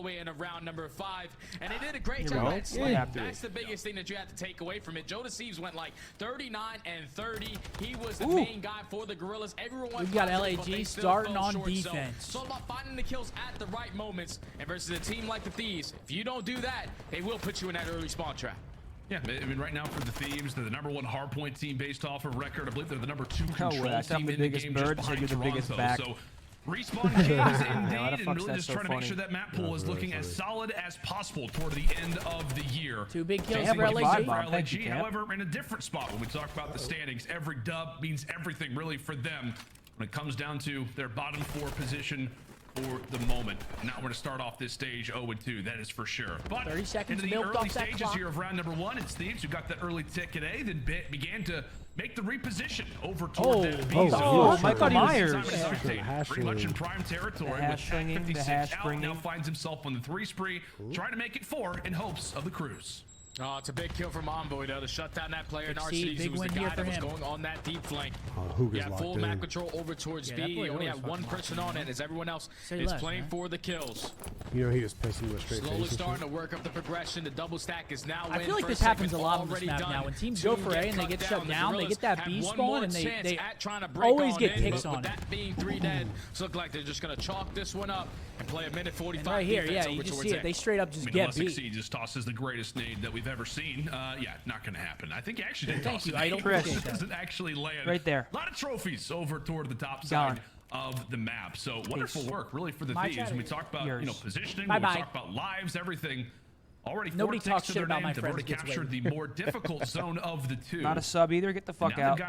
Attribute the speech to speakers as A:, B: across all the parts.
A: the way into round number 5, and they did a great job at slaying. That's the biggest thing that you have to take away from it. Thieves went like 39 and 30. He was the main guy for the Gorillas. Everyone
B: we've got LAG starting on defense.
A: So about finding the kills at the right moments, and versus a team like the Thieves, if you don't do that, they will put you in that early spawn trap.
C: Yeah, I mean, right now for the Thieves, they're the #1 hardpoint team based off of record. I believe they're the #2 control team in the game, just behind Toronto. So Respawn games indeed, and really just trying to make sure that map pool is looking as solid as possible toward the end of the year.
B: 2 big kills for LAG.
C: However, in a different spot when we talk about the standings, every dub means everything really for them when it comes down to their bottom 4 position for the moment. Now we're going to start off this stage 0-2, that is for sure. But
B: 30 seconds
C: into the early stages here of round number 1, it's Thieves who got that early ticket A, then began to make the reposition over toward that abezy.
B: Michael Myers.
C: Pretty much in prime territory with 56 out, now finds himself on the 3 spree, trying to make it 4 in hopes of the cruise.
A: Oh, it's a big kill from Envoy, though, to shut down that player in RCs who was the guy that was going on that deep flank. Yeah, full map control over towards B. He only had 1 person on it, as everyone else is playing for the kills.
D: You know, he was pissing with straight
A: slowly starting to work up the progression. The double stack is now
B: I feel like this happens a lot on this map now. When teams go for A and they get shut down, they get that B spawn and they always get picks on it.
A: That being 3 dead, so look like they're just going to chalk this one up and play a minute 45.
B: Right here, yeah, you just see it. They straight up just get beat.
C: He just tosses the greatest nade that we've ever seen. Yeah, not going to happen. I think he actually did toss it.
B: I don't
C: doesn't actually land.
E: Right there.
C: A lot of trophies over toward the top side of the map. So wonderful work, really, for the Thieves. When we talk about positioning, when we talk about lives, everything. Already 4 ticks to their name. They've already captured the more difficult zone of the 2.
E: Not a sub either. Get the fuck out.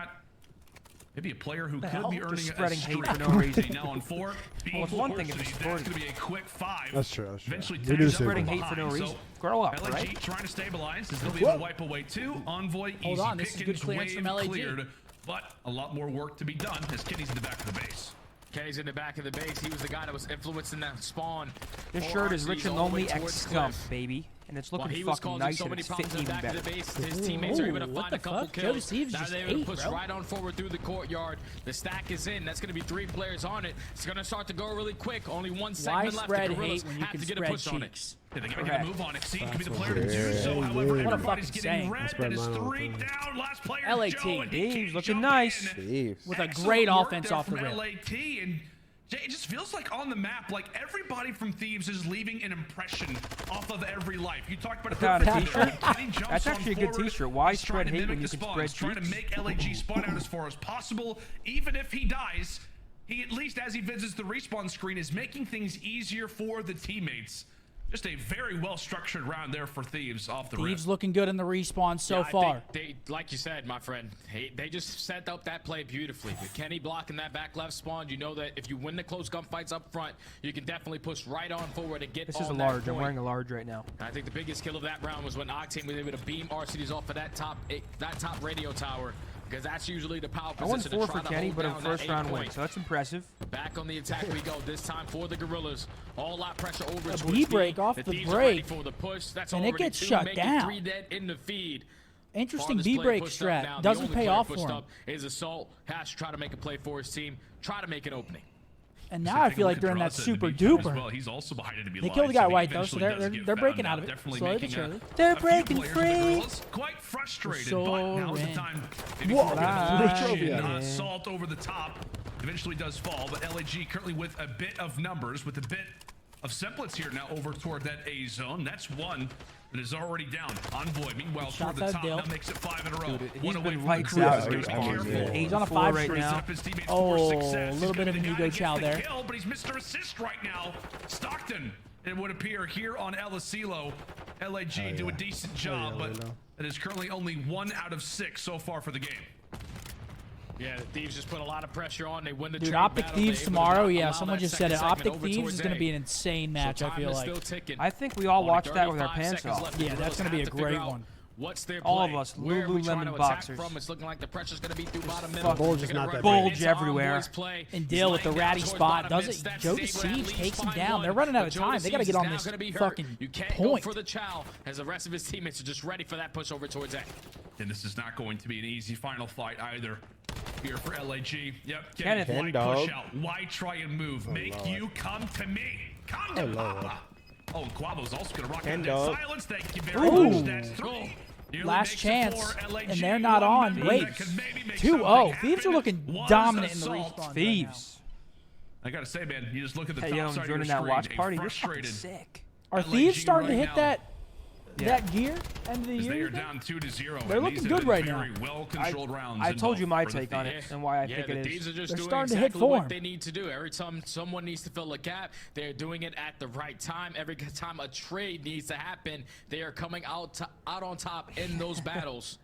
C: Maybe a player who could be earning
E: spreading
C: hate
E: for no reason.
C: Now on 4.
E: Well, it's one thing if it's
C: that's going to be a quick 5.
D: That's true.
C: Eventually,
E: spreading hate for no reason. Grow up,
C: LAG
E: right?
C: trying to stabilize. They'll be able to wipe away 2. Envoy,
B: hold on, this is good clearance from LAG.
C: Cleared, but a lot more work to be done as Kenny's in the back of the base.
A: Kenny's in the back of the base. He was the guy that was influencing that spawn.
E: This shirt is Rich and Lonely X Scump, baby. And it's looking fucking nice and it's fitting even better.
A: His teammates are able to find a couple kills.
B: Now
A: they're able to push right on forward through the courtyard. The stack is in. That's going to be 3 players on it. It's going to start to go really quick. Only 1 segment left. The Gorillas have to get a push on it.
C: Yeah, they gotta get a move on it. Seed could be the player to do so. However, everybody's getting red. That is 3 down. Last player,
B: LAT.
E: Thieves looking nice.
B: With a great offense off the rim.
C: LAT, and it just feels like on the map, like everybody from Thieves is leaving an impression off of every life. You talked about
E: a t-shirt. That's actually a good t-shirt. Why spread hate when you can spread cheeks?
C: Trying to make LAG spawn out as far as possible. Even if he dies, he at least as he visits the respawn screen is making things easier for the teammates. Just a very well-structured round there for Thieves off the
B: Thieves looking good in the respawn so far.
A: They, like you said, my friend, they just set up that play beautifully. With Kenny blocking that back left spawn, you know that if you win the close gunfights up front, you can definitely push right on forward and get
E: This is a large. I'm wearing a large right now.
A: I think the biggest kill of that round was when Octane was able to beam RCDs off of that top radio tower. Because that's usually the power position.
E: I won 4 for Kenny, but a first round win, so that's impressive.
A: Back on the attack we go. This time for the Gorillas. All out pressure over towards
B: B break off the break,
A: for the push. That's
B: and it gets shut down.
A: 3 dead in the feed.
B: Interesting B break strat. Doesn't pay off for him.
A: Is Assault has to try to make a play for his team. Try to make an opening.
B: And now I feel like they're in that super duper.
C: Well, he's also behind enemy
B: they killed the guy white though, so they're breaking out of it. Slowly but surely. They're breaking free.
C: Quite frustrated,
B: so
C: but now's the time. Assault over the top. Eventually does fall, but LAG currently with a bit of numbers, with a bit of semblance here now over toward that A zone. That's 1 that is already down. Envoy, meanwhile, toward the top, now makes it 5 in a row.
E: Dude, he's been lights out.
B: He's on a 5 right now. Oh, a little bit of an ego chow there.
C: But he's Mr. Assist right now. Stockton, it would appear, here on El Asilo. LAG do a decent job, but it is currently only 1 out of 6 so far for the game.
A: Yeah, the Thieves just put a lot of pressure on. They win the
B: Dude, Optic Thieves tomorrow. Yeah, someone just said it. Optic Thieves is going to be an insane match, I feel like.
E: I think we all watched that with our pants off.
B: Yeah, that's going to be a great one.
A: What's their
E: all of us, Lululemon boxers.
A: It's looking like the pressure's going to be through bottom middle.
D: Bulge is not that
E: bulge everywhere.
B: And Dill with the ratty spot does it. Joe Siege takes him down. They're running out of time. They got to get on this fucking point.
A: For the chow, as the rest of his teammates are just ready for that push over towards A.
C: And this is not going to be an easy final fight either. Here for LAG. Yep.
E: Kenneth,
C: why push out? Why try and move? Make you come to me. Come to Papa. Oh, Quavo's also going to rock
D: And
C: out silence. Thank you very much. That's 3.
B: Last chance, and they're not on. Wait, 2-0. Thieves are looking dominant in the respawn.
E: Thieves.
C: I gotta say, man, you just look at the
E: Hey,
C: top
E: yo, I'm
C: side of
E: joining
C: your
E: that
C: screen,
E: watch party.
C: a
E: You're fucking
C: frustrated
E: sick.
B: Are Thieves starting to hit
C: right
B: that gear end of the
C: They
B: year?
C: are down 2-0.
B: They're looking good right now.
C: Well-controlled rounds.
E: I told you my
C: involved for the
E: take on it
C: Thieves.
E: and why I think
A: the
E: it
A: Thieves
E: is.
A: are just
B: They're
A: doing
B: starting to hit
A: exactly
B: form.
A: what they need to do. Every time someone needs to fill a gap, they're doing it at the right time. Every time a trade needs to happen, they are coming out on top in those battles.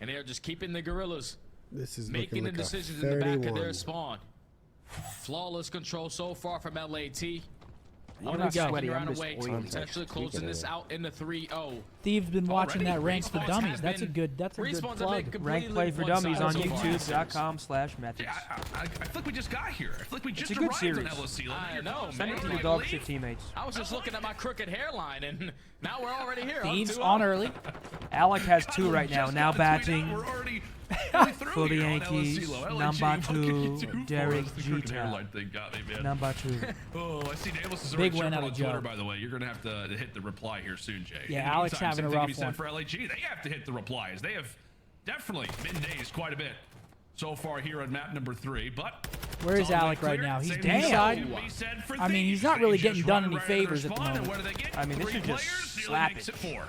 A: And they are just keeping the gorillas
D: This is
A: making the
D: like
A: decisions
D: a
A: in the back of
D: 31.
A: their spawn. Flawless control so far from LAT.
E: I'm not sweaty,
A: Round
E: I'm just
A: away,
E: oily.
A: potentially closing this out in the 3-0.
B: Thieves been watching that Ranks for
A: Respawns
B: Dummies.
A: have
B: That's a
A: been-
B: good
A: Respawns have
B: plug.
A: been
E: Rank Play for
A: completely
E: Dummies on
A: one-sided so far.
E: youtube.com/methodz.
C: Yeah, I feel like we just got here. I feel like we just
E: a good
C: arrived
E: series.
C: on LSC.
A: I know,
E: Send it
A: man.
E: to your dog shit teammates.
A: I was just looking at my crooked hairline, and now we're already here.
B: Thieves on early.
E: Alec has 2 right now. Now batting
C: We're already
E: for the Yankees. Number 2, Derek Jeter. Number 2.
C: Oh, I see Nameless is
B: Big
C: already
B: win out
C: on
B: of
C: Twitter,
B: Joe.
C: by the way. You're going to have to hit the reply here soon, Jay.
B: Yeah,
C: In the
B: Alex
C: meantime,
B: having a
C: same thing
B: rough
C: you said
B: one.
C: for LAG. They have to hit the replies. They have definitely been dazed quite a bit so far here on map number 3, but
B: Where is
C: it's all
B: Alec right
C: clear.
B: now? He's
C: Same
B: damn.
C: thing we said for
B: I mean, he's
C: Thieves.
B: not really
C: They
B: getting
C: just
B: done
C: run
B: any
C: right into their
B: favors at the
C: spawn, and
B: moment.
C: what do they get?
E: I mean, this
C: 3
E: is just
C: players, nearly
E: slap
C: makes
E: it.
C: it 4.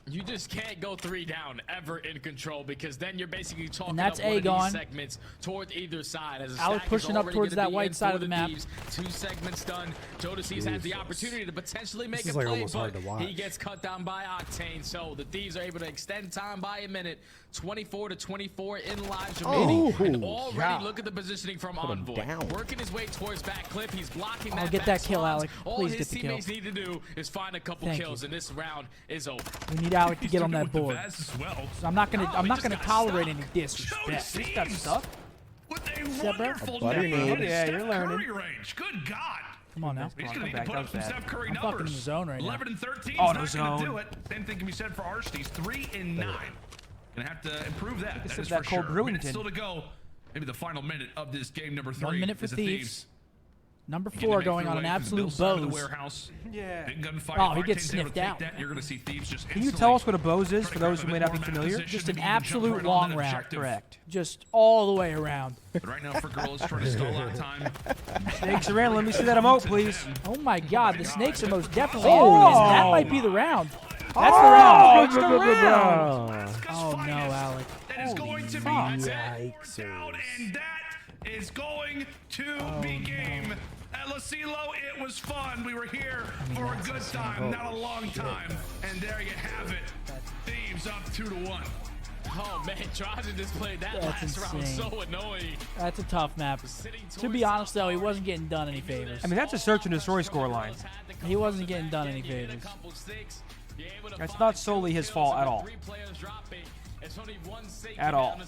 A: You just can't go 3 down ever in control, because then you're basically talking
B: And that's
A: up one of
B: Aegon.
A: these segments toward either side. As
B: Alec
A: stack is
B: pushing up
A: already
B: towards
A: gonna
B: that
A: be
B: white
A: in
B: side
A: for
B: of the map.
A: Thieves. 2 segments done. Jodeci's has the opportunity to potentially make
D: This
A: a
D: is, like,
A: play,
D: almost hard
A: but
D: to watch.
A: he gets cut down by Octane. So the Thieves are able to extend time by a minute. 24-24 in lives remaining. And already look at the positioning from Envoy.
D: down.
A: Working his way towards back clip. He's blocking that
B: get
A: back
B: that kill,
A: spawns.
B: Alec.
A: All
B: Please
A: his
B: get the kill.
A: teammates need to do is find a couple
B: Thank
A: kills,
B: you.
A: and this round is over.
B: We need Alec to
C: He's
B: get on
C: doing
B: that
C: it with the
B: board.
C: Vaz as well.
B: So I'm not gonna
A: Oh, he just got
B: tolerate
A: stuck.
B: any disrespect.
C: He's
E: got stuck?
C: With a
B: bro?
C: wonderful
D: butter
C: net
D: knife.
C: from
E: Yeah,
C: Steph
E: you're learning.
C: Curry range. Good God.
B: Come on now.
C: He's
E: Come
C: going to need to
E: back,
C: put
E: that
C: up
E: was
C: some
E: bad.
C: Steph Curry
B: I'm
C: numbers.
B: fucking in the zone right now.
C: 11 and 13
E: Oh,
C: is
E: no
C: not
E: zone.
C: going to do it. Same thing can be said for Arshty's 3 and 9. Gonna have to improve that. That
E: sip
C: is
E: that
C: for
E: cold
C: sure.
E: brewing
C: Minute
E: tin.
C: still to go. Maybe the final minute of this game number 3.
B: 1 minute for
C: is the
B: Thieves. Number
C: Begin to
B: 4
C: make
B: going
C: their
B: on an
C: way from the
B: absolute
C: middle side of the
B: bose.
C: warehouse.
E: Yeah.
C: Big gunfight.
B: Oh, he
C: If
B: gets
C: Octane's able to
B: sniffed
C: take
B: out.
C: that, you're going to see Thieves just
E: Can you tell us what a bose is for those who may not be familiar?
B: Just an
C: absolute
B: absolute long route.
E: Correct.
B: Just all the way around.
C: But right now for Gorillas trying to stall out time.
E: Snakes are in. Let me see that emote, please.
B: Oh my god, the snakes are most definitely
E: Oh.
B: in this. That might be the round. That's the round.
E: It's the round.
B: Oh no, Alec.
C: That is going to be
D: Yikes.
C: down, and that is going to be game. At Losilo, it was fun. We were here for a good time, not a long time. And there you have it. Thieves up 2-1.
A: Oh man, Drazah just played that
B: That's
A: last round
B: insane.
A: so annoying.
B: That's a tough map. To be honest though, he wasn't getting done any favors.
E: I mean, that's a search and destroy score line.
B: He wasn't getting done any favors.
E: That's not solely his fault at all. At all.